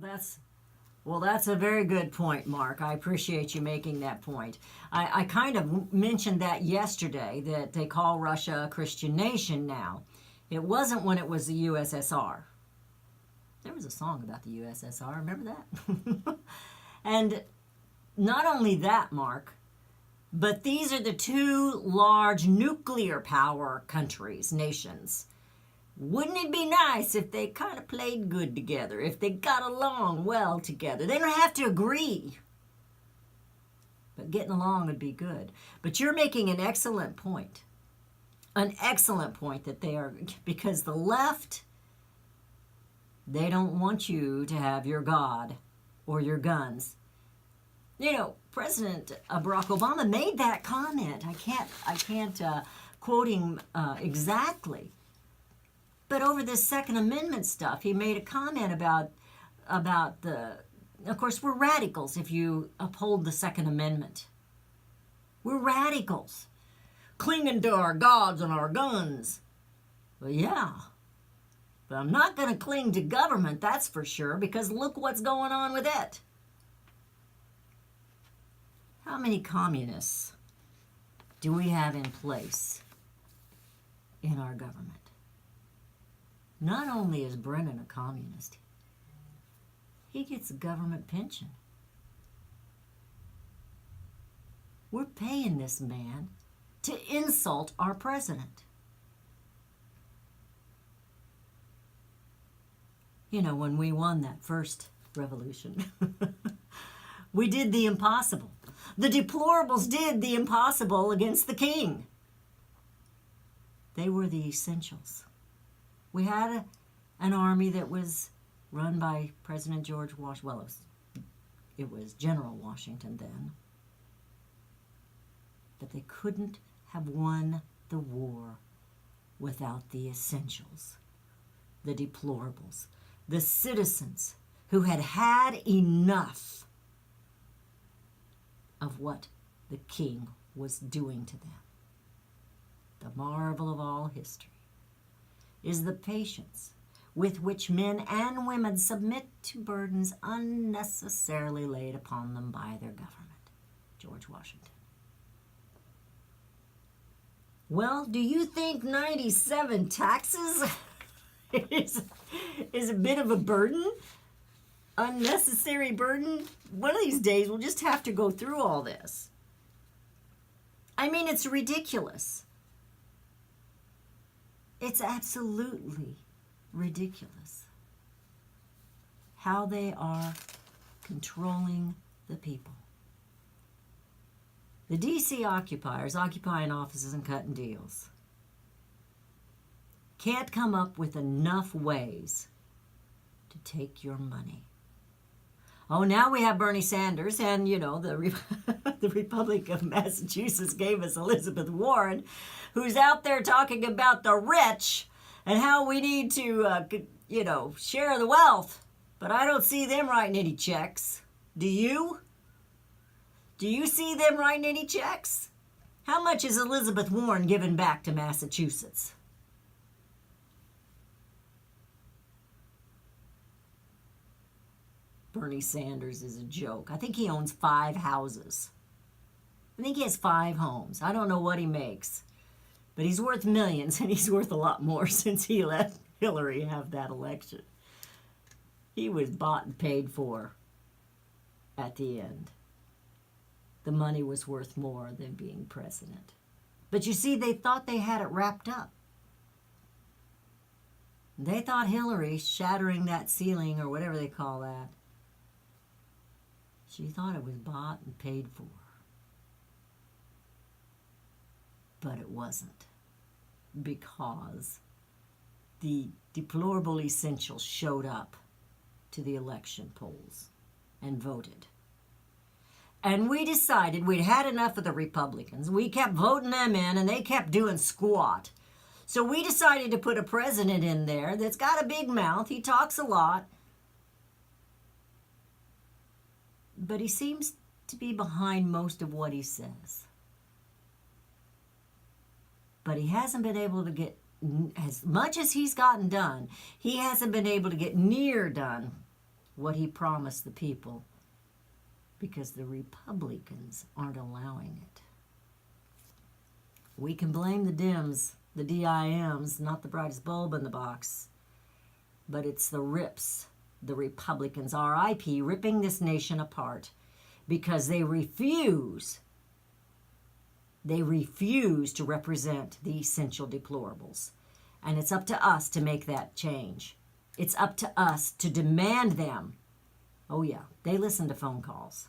That's a very good point, Mark. I appreciate you making that point. I kind of mentioned that yesterday, that they call Russia a Christian nation now. It wasn't when it was the USSR. There was a song about the USSR, remember that? And not only that, Mark, but these are the two large nuclear power countries, nations. Wouldn't it be nice if they kind of played good together, if they got along well together? They don't have to agree, but getting along would be good. But you're making an excellent point that they are, because the left, they don't want you to have your God or your guns. You know, President Barack Obama made that comment. I can't quote him exactly. But over this Second Amendment stuff, he made a comment about of course, we're radicals if you uphold the Second Amendment. We're radicals, clinging to our gods and our guns. Well, yeah, but I'm not going to cling to government, that's for sure, because look what's going on with it. How many communists do we have in place in our government? Not only is Brennan a communist, he gets a government pension. We're paying this man to insult our president. You know, when we won that first revolution, we did the impossible. The deplorables did the impossible against the king. They were the essentials. We had an army that was run by President George Washington. Well, it was General Washington then. But they couldn't have won the war without the essentials, the deplorables, the citizens who had had enough of what the king was doing to them. The marvel of all history is the patience with which men and women submit to burdens unnecessarily laid upon them by their government. George Washington. Well, do you think 97 taxes is a bit of a burden? Unnecessary burden? One of these days we'll just have to go through all this. I mean, it's ridiculous. It's absolutely ridiculous how they are controlling the people. The D.C. occupiers occupying offices and cutting deals can't come up with enough ways to take your money. Oh, now we have Bernie Sanders, and, you know, the Republic of Massachusetts gave us Elizabeth Warren, who's out there talking about the rich and how we need to, share the wealth. But I don't see them writing any checks. Do you? Do you see them writing any checks? How much is Elizabeth Warren giving back to Massachusetts? Bernie Sanders is a joke. I think he owns 5 houses. I think he has 5 homes. I don't know what he makes. But he's worth millions, and he's worth a lot more since he let Hillary have that election. He was bought and paid for at the end. The money was worth more than being president. But you see, they thought they had it wrapped up. They thought Hillary shattering that ceiling, or whatever they call that, she thought it was bought and paid for. But it wasn't, because the deplorable essentials showed up to the election polls and voted. And we decided we'd had enough of the Republicans. We kept voting them in, and they kept doing squat. So we decided to put a president in there that's got a big mouth. He talks a lot. But he seems to be behind most of what he says. But he hasn't been able to get, as much as he's gotten done, he hasn't been able to get near done what he promised the people, because the Republicans aren't allowing it. We can blame the Dems, the DIMs, not the brightest bulb in the box, but it's the RIPs, the Republicans, RIP, ripping this nation apart because they refuse to represent the essential deplorables. And it's up to us to make that change. It's up to us to demand them. Oh yeah, they listen to phone calls.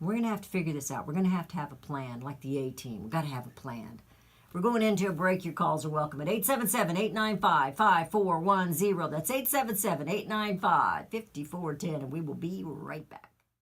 We're going to have to figure this out. We're going to have a plan, like the A-Team. We've got to have a plan. We're going into a break. Your calls are welcome at 877-895-5410. That's 877-895-5410, and we will be right back.